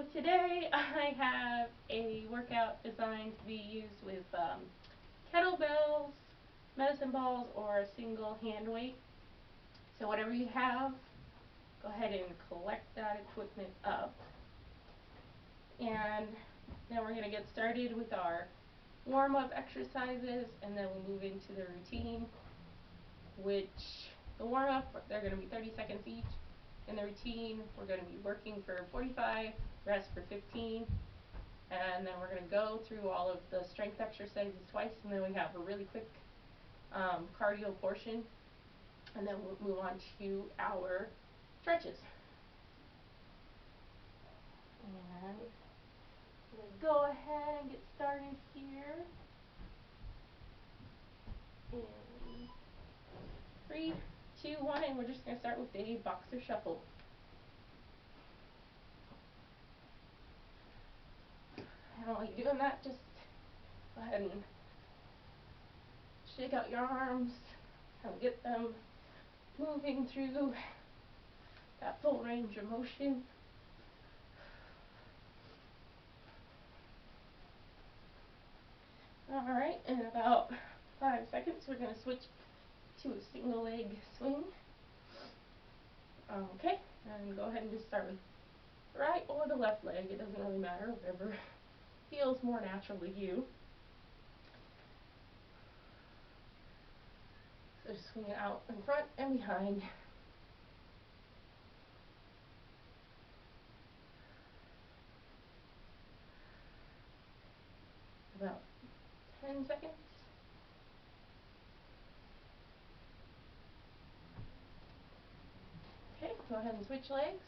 So today I have a workout designed to be used with kettlebells, medicine balls, or a single hand weight. So whatever you have, go ahead and collect that equipment up. And then we're going to get started with our warm-up exercises, and then we'll move into the routine, which the warm-up, they're going to be 30 seconds each. In the routine, we're going to be working for 45, rest for 15, and then we're going to go through all of the strength exercises twice, and then we have a really quick cardio portion, and then we'll move on to our stretches. And I'm going to go ahead and get started here. In 3, 2, 1, and we're just going to start with a boxer shuffle. And while you're doing that, just go ahead and shake out your arms, kind of get them moving through that full range of motion. Alright, in about 5 seconds, we're going to switch to a single leg swing. Okay, and go ahead and just start with the right or the left leg. It doesn't really matter, whatever feels more natural to you. So just swing it out in front and behind. About 10 seconds. Okay, go ahead and switch legs.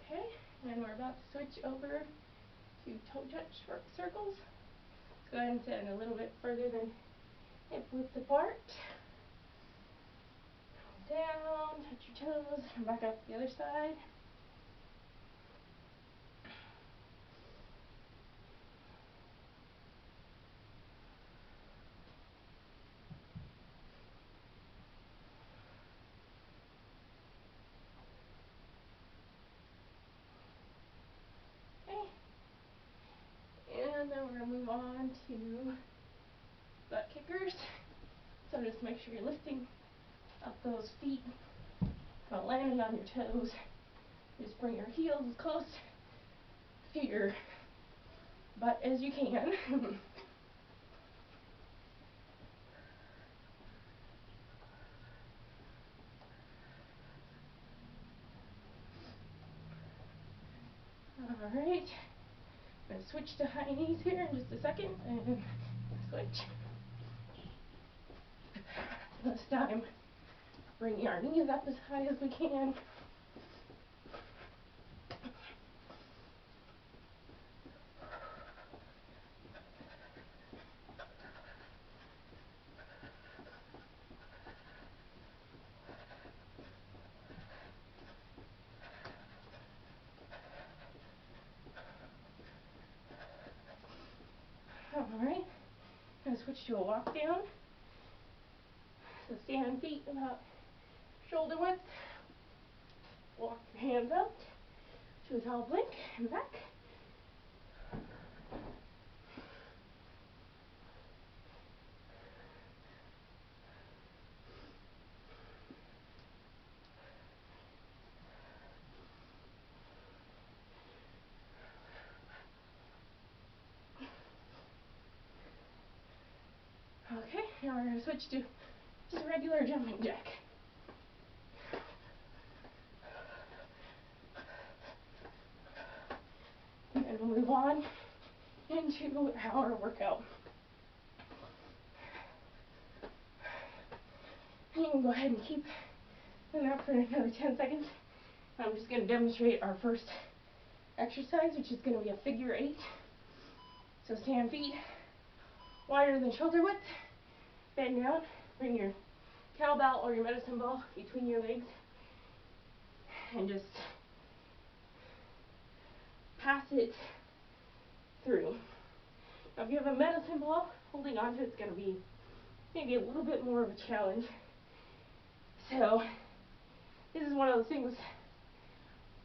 Okay, and we're about to switch over to toe touch circles. Let's go ahead and stand a little bit further than hip width apart. Down, touch your toes, and back up to the other side. And then we're going to move on to butt kickers. So just make sure you're lifting up those feet while landing on your toes. Just bring your heels as close to your butt as you can. Alright, I'm going to switch to high knees here in just a second, and switch. This time, bring our knees up as high as we can. Alright, I'm going to switch to a walk down. So stand feet about shoulder width. Walk your hands up to a tall plank and back. Okay, now we're going to switch to just a regular jumping jack. And then we'll move on into our workout. You can go ahead and keep that for another 10 seconds. I'm just going to demonstrate our first exercise, which is going to be a figure 8. So stand feet, wider than shoulder width. Bend down, bring your kettlebell or your medicine ball between your legs, and just pass it through. Now if you have a medicine ball, holding on to it's going to be maybe a little bit more of a challenge. So this is one of those things,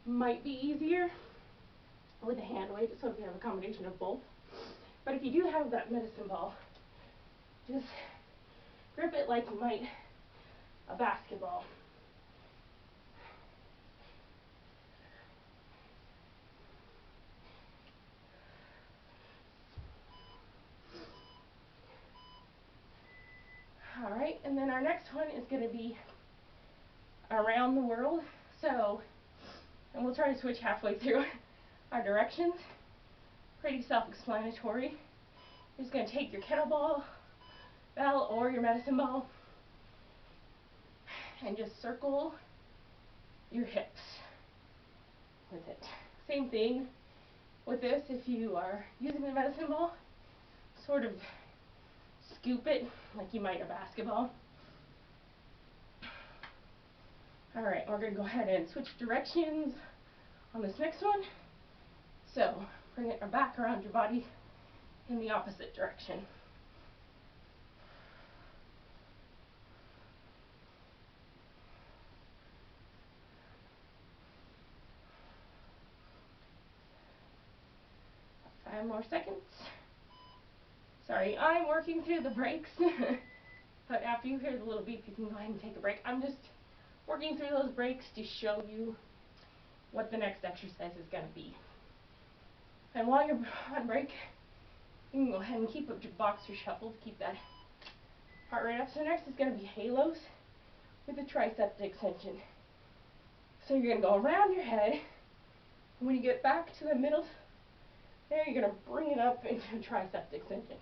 might be easier with a hand weight, so if you have a combination of both. But if you do have that medicine ball, just grip it like you might a basketball. Alright, and then our next one is going to be around the world. So, and we'll try to switch halfway through our directions. Pretty self-explanatory. You're just going to take your kettlebell bell or your medicine ball and just circle your hips with it. Same thing with this. If you are using the medicine ball, sort of scoop it like you might a basketball. Alright, we're going to go ahead and switch directions on this next one. So, bring it back around your body in the opposite direction. Five more seconds. Sorry, I'm working through the breaks. But after you hear the little beep, you can go ahead and take a break. I'm just working through those breaks to show you what the next exercise is going to be. And while you're on break, you can go ahead and keep up your boxer shuffle to keep that heart rate up. So next is going to be halos with a tricep extension. So you're going to go around your head, and when you get back to the middle there, you're going to bring it up into a tricep extension.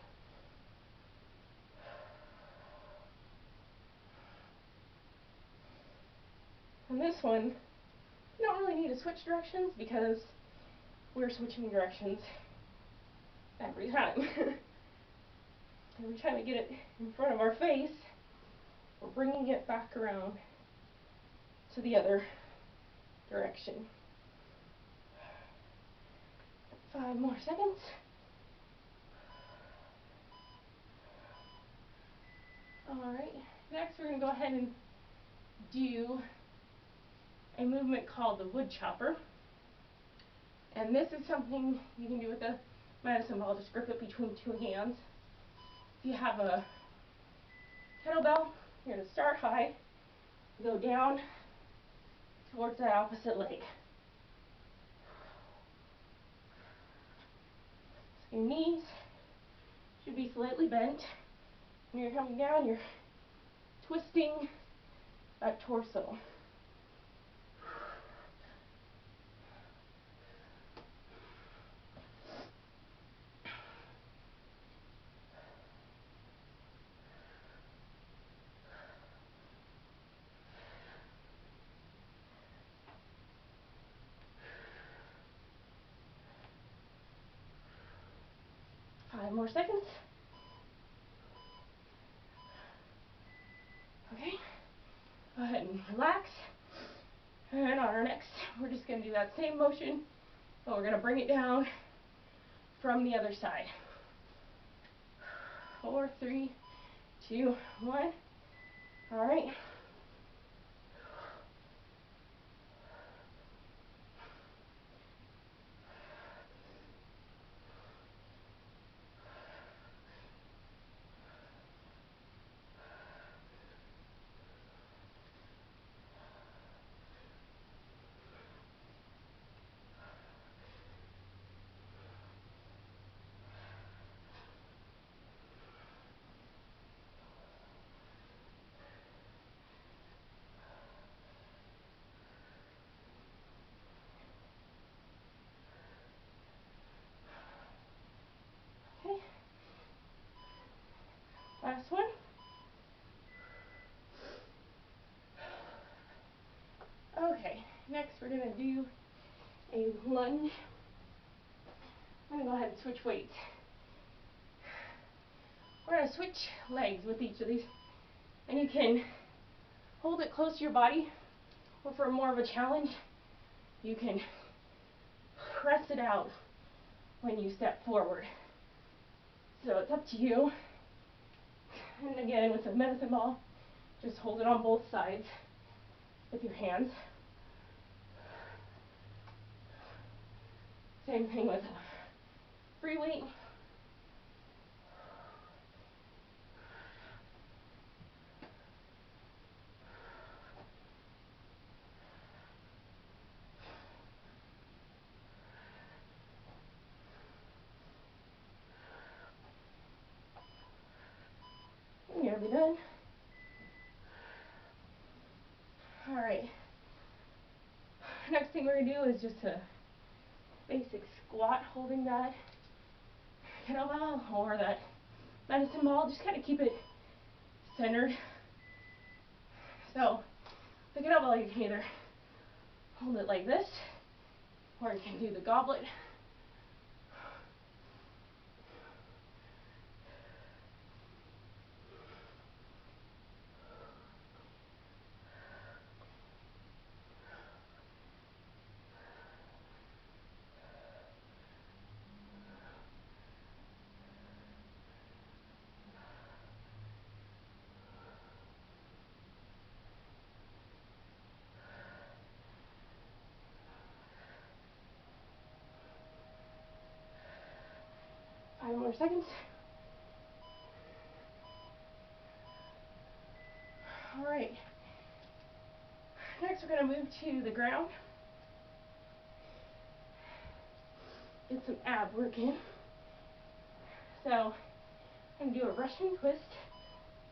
And this one, you don't really need to switch directions because we're switching directions every time. Every time we get it in front of our face, we're bringing it back around to the other direction. 5 more seconds. Alright, next we're going to go ahead and do a movement called the Woodchopper. And this is something you can do with the medicine ball. Just grip it between 2 hands. If you have a kettlebell, you're going to start high, go down towards that opposite leg. So your knees should be slightly bent. When you're coming down, you're twisting that torso. Five more seconds. Okay, go ahead and relax. And on our next, we're just going to do that same motion, but we're going to bring it down from the other side. 4, 3, 2, 1. All right. Okay. Last one. Okay, next we're going to do a lunge. I'm going to go ahead and switch weights. we're going to switch legs with each of these. And you can hold it close to your body, or for more of a challenge, you can press it out when you step forward. So it's up to you. And again, with the medicine ball, just hold it on both sides with your hands. Same thing with a free weight. You're nearly done. Alright. Next thing we're going to do is just a basic squat holding that kettlebell or that medicine ball. Just kind of keep it centered. So the kettlebell, you can either hold it like this, or you can do the goblet. Five more seconds. Alright. Next we're going to move to the ground. Get some ab work in. So I'm going to do a Russian twist.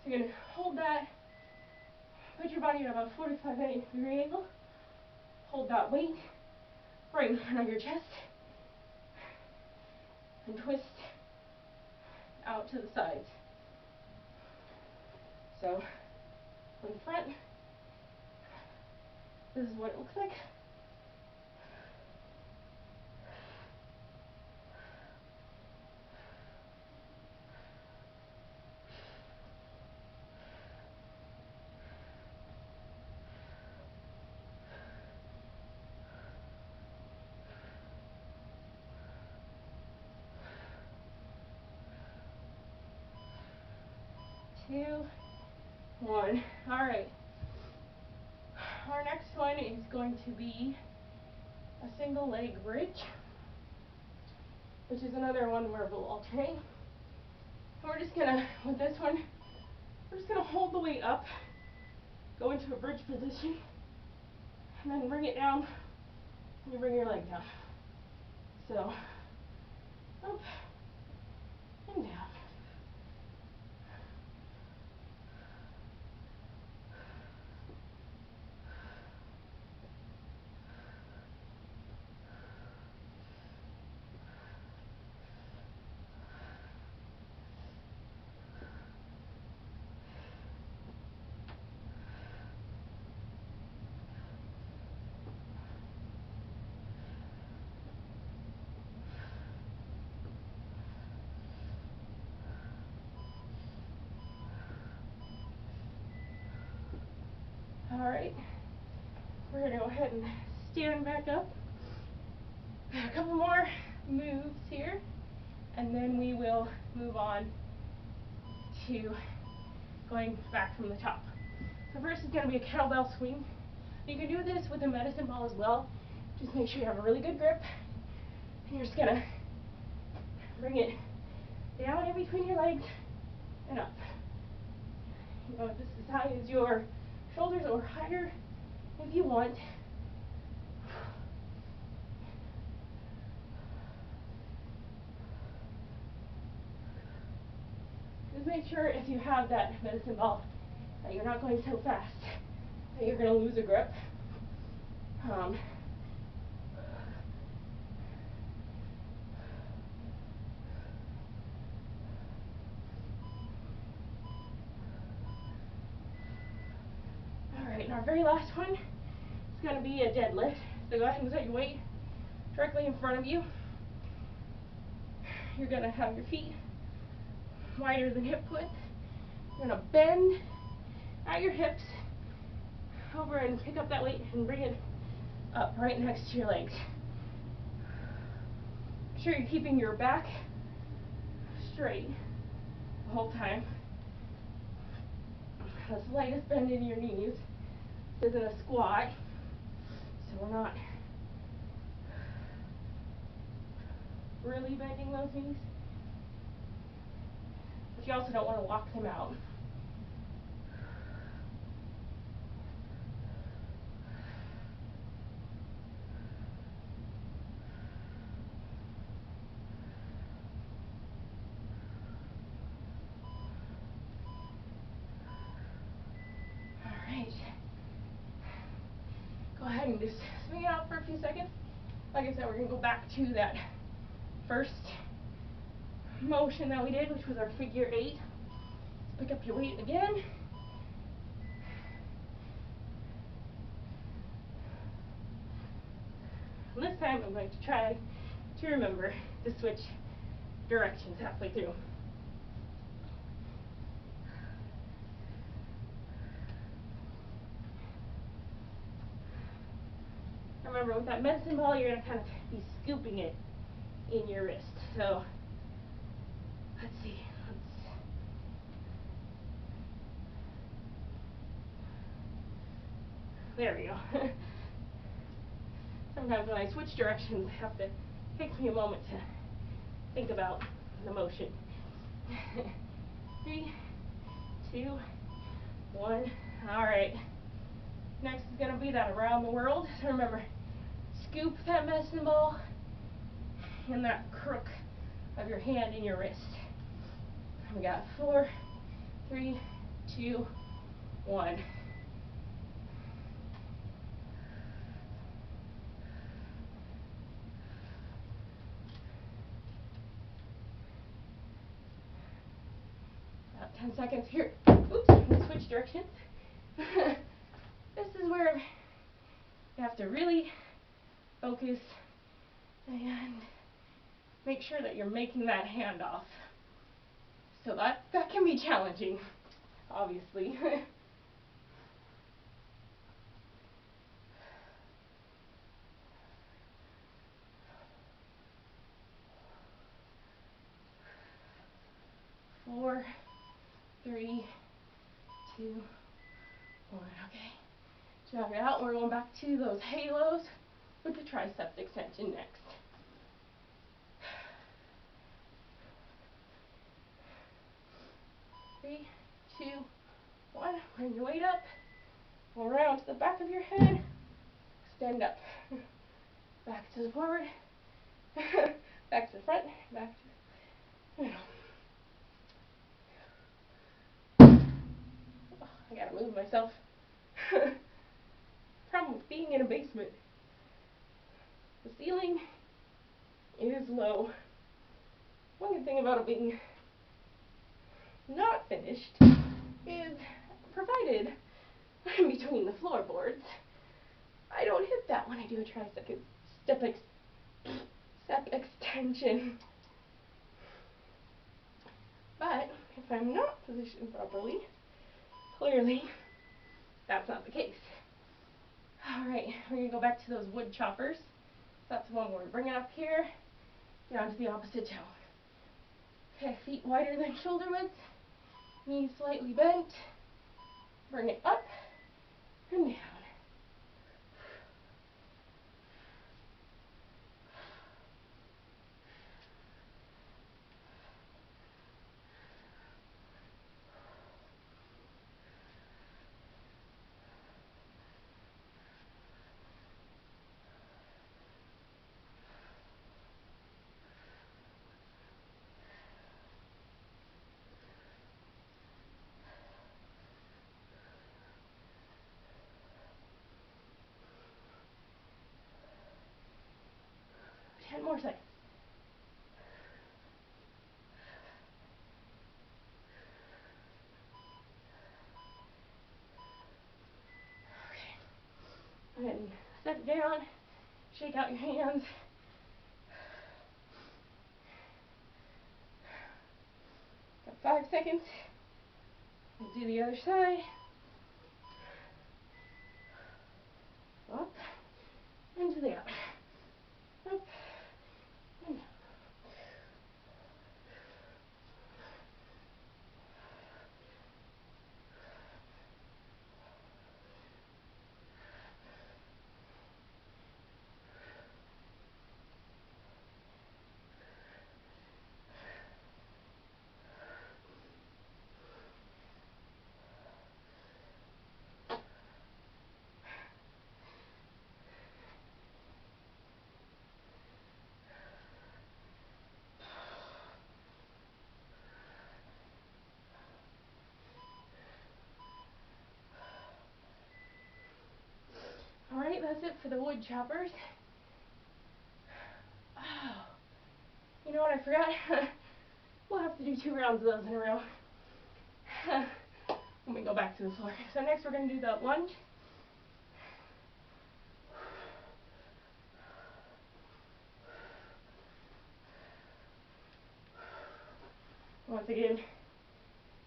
So you're going to hold that, put your body at about a 45-degree angle, hold that weight right in front of your chest, and twist out to the sides. So in front, this is what it looks like. Two, one. Alright. Our next one is going to be a single leg bridge, which is another one where we'll alternate. And we're just gonna, with this one, we're just gonna hold the weight up, go into a bridge position, and then bring it down, and you bring your leg down. So, up and down. Alright, we're going to go ahead and stand back up. A couple more moves here, and then we will move on to going back from the top. So first is going to be a kettlebell swing. You can do this with a medicine ball as well. Just make sure you have a really good grip. And you're just going to bring it down in between your legs and up. You know, this is as high as your shoulders or higher if you want. Just make sure if you have that medicine ball that you're not going so fast that you're going to lose a grip. Alright, and our very last one is going to be a deadlift. So go ahead and set your weight directly in front of you. You're going to have your feet wider than hip width. You're going to bend at your hips over and pick up that weight and bring it up right next to your legs. Make sure you're keeping your back straight the whole time. The slightest bend in your knees. This isn't a squat, so we're not really bending those knees. But you also don't want to lock them out. Alright. Go ahead and just swing it out for a few seconds. Like I said, we're going to go back to that first motion that we did, which was our figure 8. Pick up your weight again. And this time I'm going to try to remember to switch directions halfway through. Remember, with that medicine ball, you're going to kind of be scooping it in your wrist. So, let's see. There we go. Sometimes when I switch directions, it takes me a moment to think about the motion. 3, 2, 1. All right. Next is going to be that around the world. So remember, scoop that medicine ball in that crook of your hand in your wrist. We got 4, 3, 2, 1. About 10 seconds here. Oops, let's switch directions. This is where you have to really focus and make sure that you're making that hand off. So that can be challenging, obviously. 4, 3, 2, 1. Okay. Jog it out. We're going back to those halos with the tricep extension next. Three, 2, 1. Bring your weight up. Around to the back of your head. Stand up. Back to the forward. Back to the front. Back to the middle. I gotta move myself. Problem with being in a basement. The ceiling is low. One good thing about it being not finished is provided I'm between the floorboards, I don't hit that when I do a tricep step extension. But if I'm not positioned properly, clearly that's not the case. Alright, we're going to go back to those Woodchoppers. That's the one where we bring it up here, down to the opposite toe. Okay, feet wider than shoulder width, knees slightly bent, bring it up and down. More seconds. Okay. Go ahead and set it down. Shake out your hands. 5 seconds. We'll do the other side. Up and to the other. Up and down. Alright, that's it for the Woodchoppers. Oh, you know what I forgot? We'll have to do 2 rounds of those in a row. Let me go back to the floor. So next we're going to do the lunge. Once again,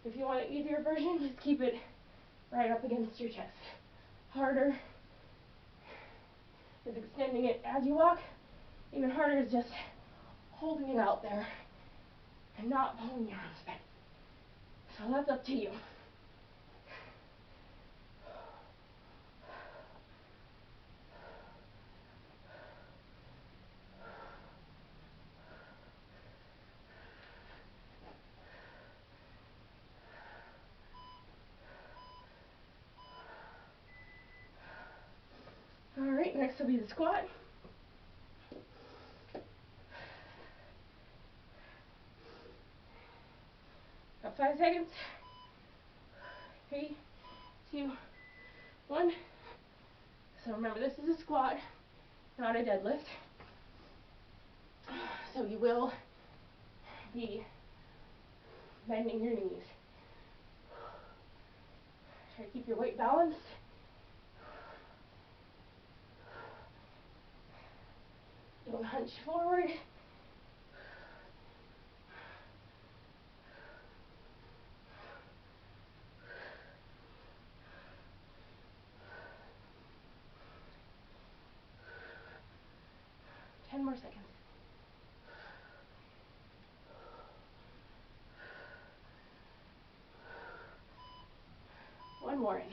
if you want an easier version, just keep it right up against your chest. Harder is extending it as you walk. Even harder is just holding it out there and not pulling your arms back. So that's up to you. Alright, next will be the squat. Got 5 seconds. 3, 2, 1. So remember, this is a squat, not a deadlift. So you will be bending your knees. Try to keep your weight balanced. Don't hunch forward. Ten more seconds. One more in.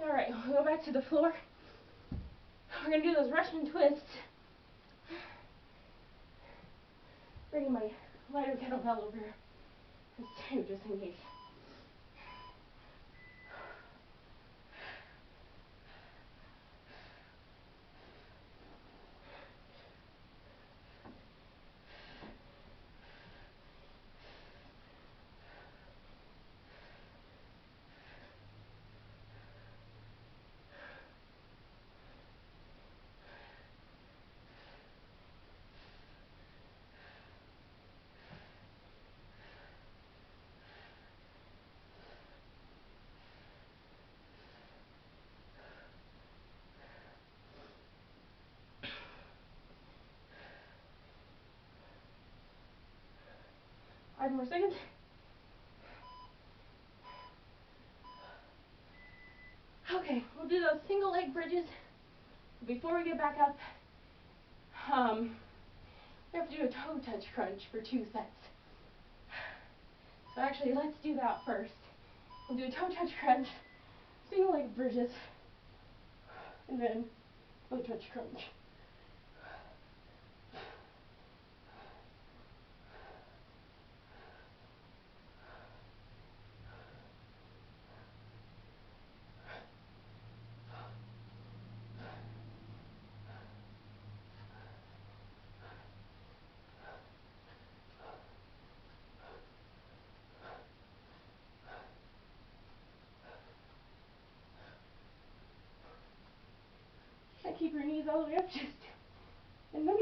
Alright, we'll go back to the floor. We're going to do those Russian twists. Bringing my lighter kettlebell over this too, just in case. Five more seconds. Okay, we'll do those single leg bridges. Before we get back up, we have to do a toe touch crunch for 2 sets. So actually, let's do that first. We'll do a toe touch crunch, single leg bridges, and then toe touch crunch. And keep your knees all the way up, just in them.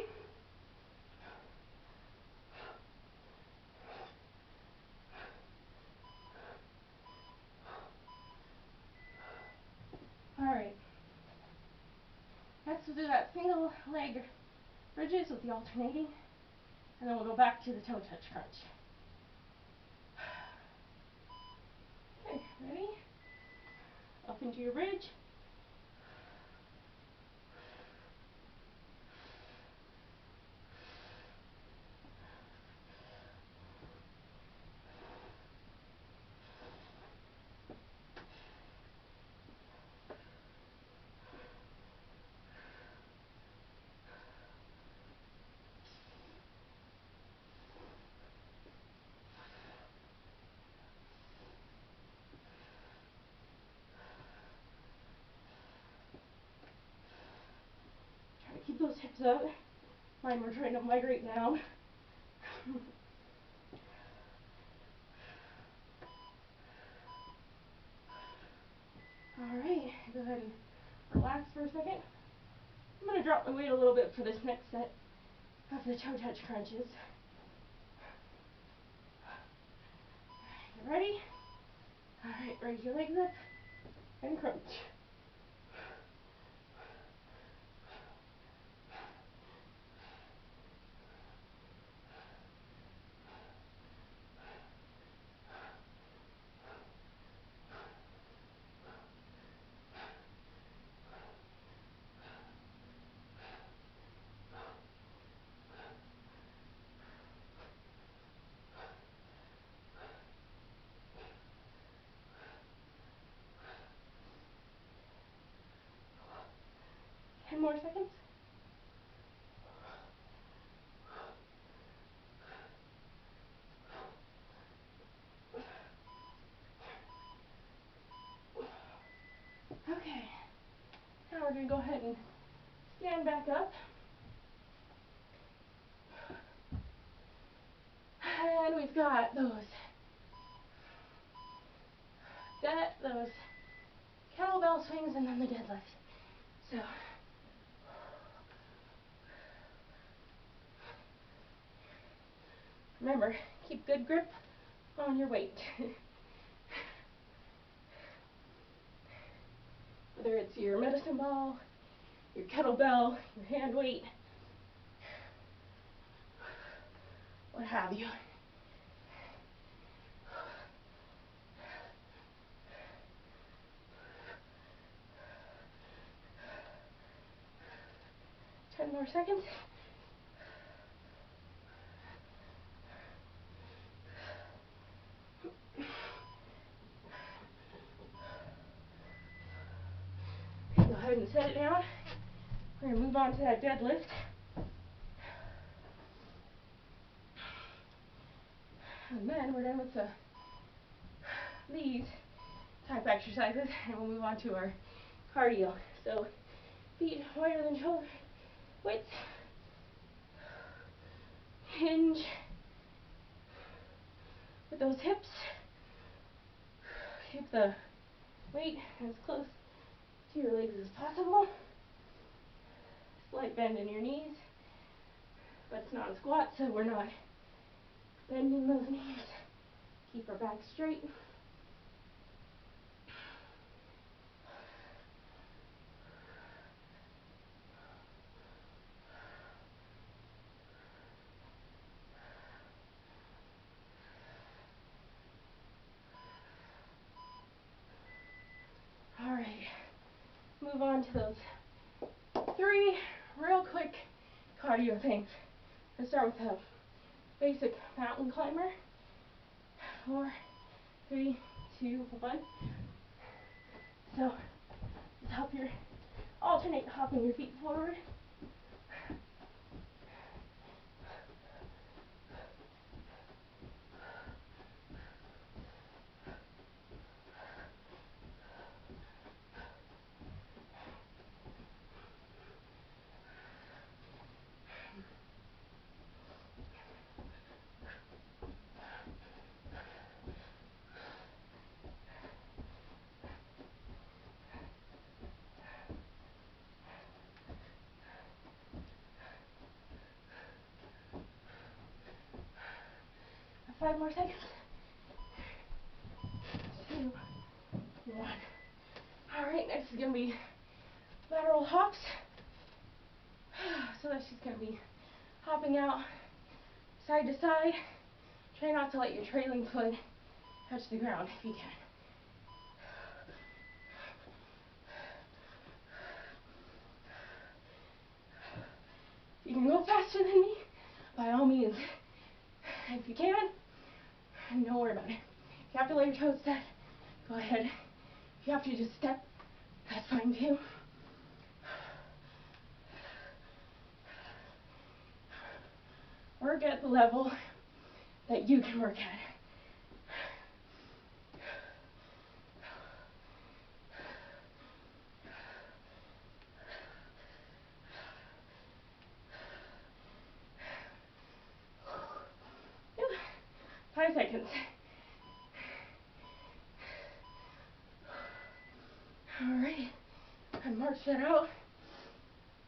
Alright. Next we'll do that single leg bridges with the alternating, and then we'll go back to the toe touch crunch. Ready? Up into your bridge. Keep those hips up. Mine were trying to migrate down. Alright, go ahead and relax for a second. I'm going to drop my weight a little bit for this next set of the toe touch crunches. You ready? Alright, raise your legs up and crunch. More seconds. Okay, now we're going to go ahead and stand back up. And we've got those kettlebell swings and then the deadlifts. So remember, keep good grip on your weight. Whether it's your medicine ball, your kettlebell, your hand weight, what have you. Ten more seconds. Okay, go ahead and set it down. We're going to move on to that deadlift. And then we're done with these type exercises and we'll move on to our cardio. So feet wider than shoulder width. Hinge with those hips. Keep the weight as close to your legs as possible. Slight bend in your knees, but it's not a squat, so we're not bending those knees. Keep our back straight. All right, move on to those 3 real quick cardio things. Let's start with a basic mountain climber. 4, 3, 2, 1. So just alternate hopping your feet forward. Five more seconds. 2, 1. All right, next is going to be lateral hops. So that's just going to be hopping out side to side. Try not to let your trailing foot touch the ground if you can. You can go faster than me, by all means. If you can, don't worry about it. If you have to let your toes set, go ahead. If you have to just step, that's fine too. Work at the level that you can work at. Whew. 5 seconds. Alright, and march that out.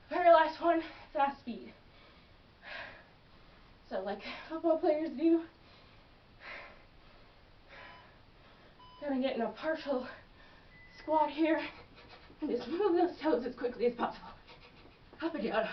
Very last one, fast speed. So like football players do, gonna get in a partial squat here and just move those toes as quickly as possible. Up and down.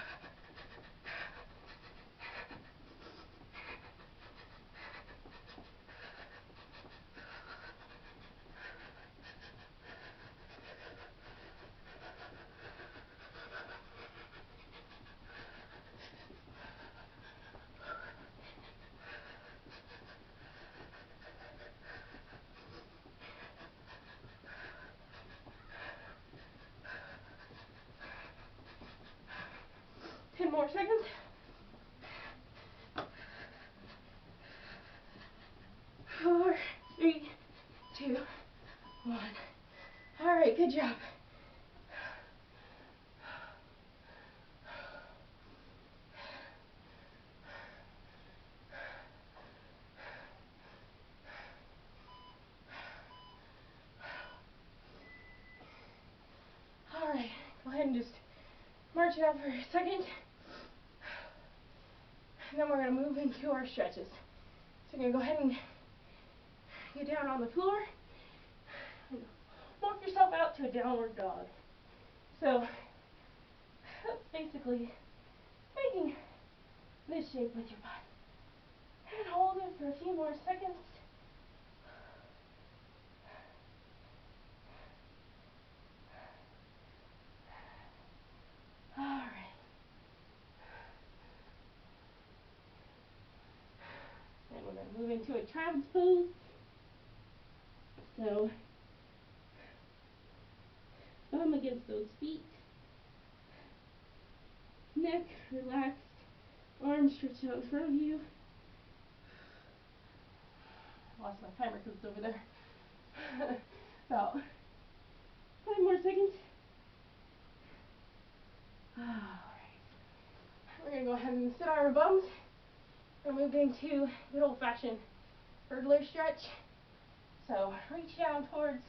More seconds. 4, 3, 2, 1. All right, good job. All right, go ahead and just march it out for a second. And then we're going to move into our stretches. So you're going to go ahead and get down on the floor and walk yourself out to a downward dog. So that's basically making this shape with your butt. And hold it for a few more seconds. All right. And we're going to move into a child's pose. So, thumb against those feet. Neck relaxed. Arms stretched out in front of you. Lost my timer because it's over there. About 5 more seconds. Alright. We're going to go ahead and sit on our bums. We're going to move into good old-fashioned hurdler stretch. So reach down towards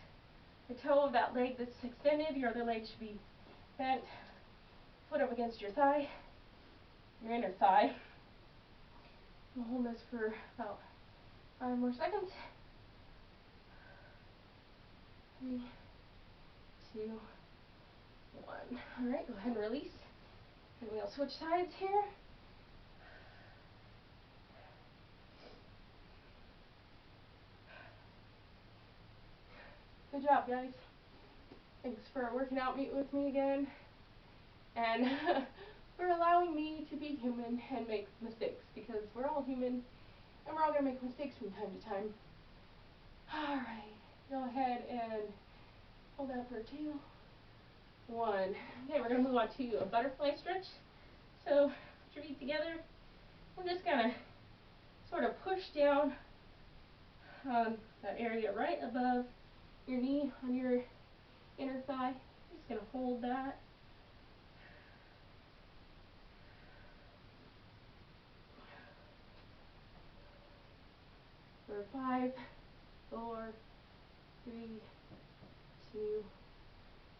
the toe of that leg that's extended. Your other leg should be bent. Foot up against your thigh, your inner thigh. We'll hold this for about 5 more seconds. 3, 2, 1. Alright, go ahead and release. And we'll switch sides here. Good job, guys. Thanks for working out with me again. And for allowing me to be human and make mistakes, because we're all human and we're all going to make mistakes from time to time. Alright, go ahead and hold that for 2, 1. Okay, we're going to move on to a butterfly stretch. So, put your feet together. We're just going to sort of push down on that area right above your knee on your inner thigh. Just going to hold that. For 5, 4, 3, 2,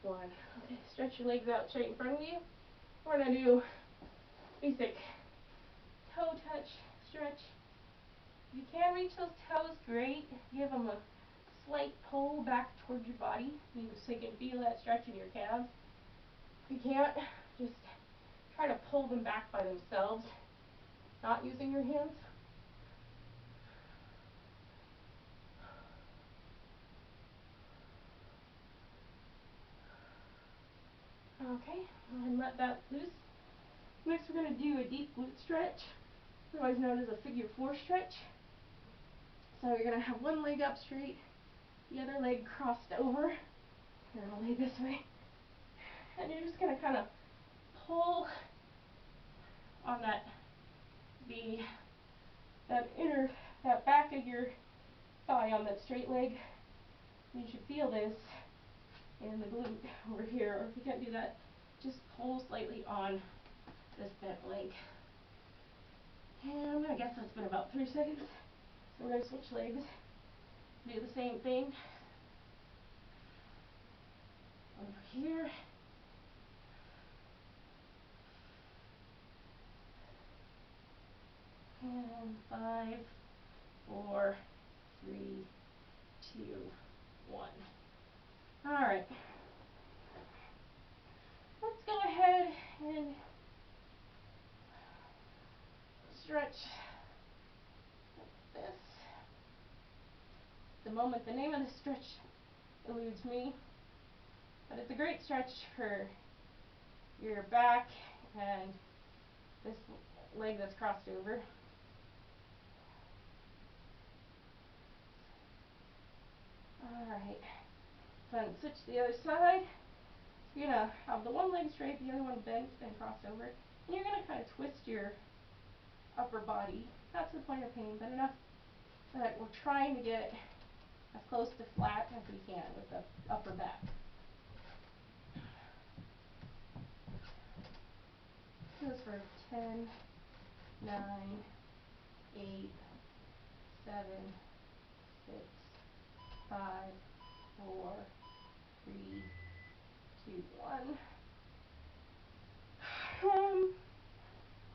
1. Okay, stretch your legs out straight in front of you. We're going to do basic toe touch stretch. If you can reach those toes, great. Give them a slight pull back towards your body so you can feel that stretch in your calves. If you can't, just try to pull them back by themselves, not using your hands. Okay, go ahead and let that loose. Next we're going to do a deep glute stretch, otherwise known as a figure 4 stretch. So you're going to have one leg up straight, the other leg crossed over. You're going to lay this way. And you're just going to kind of pull on that back of your thigh on that straight leg. You should feel this in the glute over here, or if you can't do that, just pull slightly on this bent leg. And I'm going to guess that's been about 3 seconds. So we're going to switch legs, do the same thing. Over here. And 5, 4, 3, 2, 1. Alright. Let's go ahead and stretch like this. At the moment, the name of the stretch eludes me, but it's a great stretch for your back and this leg that's crossed over. Alright, then switch to the other side. You're going to have the one leg straight, the other one bent and crossed over, and you're going to kind of twist your upper body, not to the point of pain, but enough that we're trying to get as close to flat as we can with the upper back. This is for 10, 9, 8, 7, 6, 5, 4, 3, 2, 1.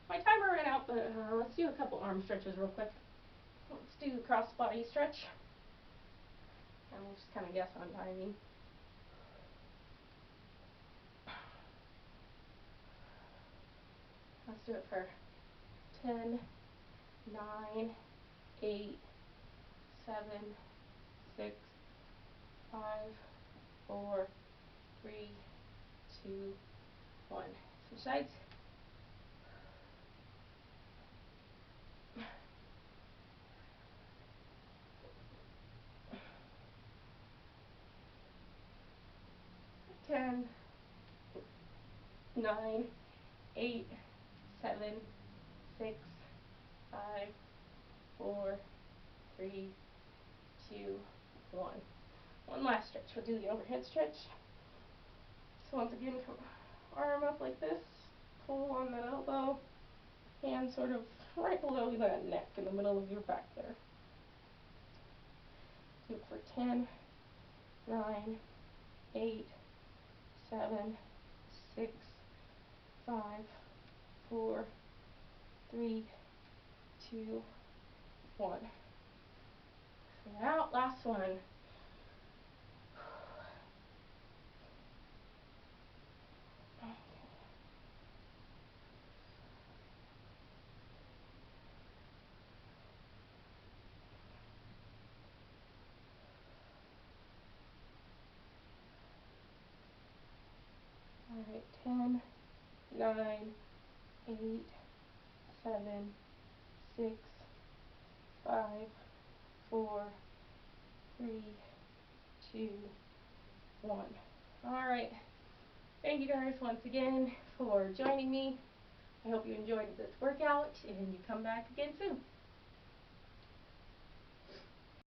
My timer ran out, but let's do a couple arm stretches real quick. Let's do the cross body stretch, and we'll just kind of guess on timing. Let's do it for 10, 9, 8, 7, 6, 5, 4, 3, 2, 1. Switch sides. 10, 9, 8, 7, 6, 5, 4, 3, 2, 1. One last stretch. We'll do the overhead stretch. So once again, come arm up like this, pull on that elbow, hand sort of right below that neck in the middle of your back there. Do it for 10, 9, 8, 7, 6, 5, 4, 3, 2, 1. Out, last one. Alright, 10, 9, 8, 7, 6, 5, 4, 3, 2, 1. Alright, thank you guys once again for joining me. I hope you enjoyed this workout and you come back again soon.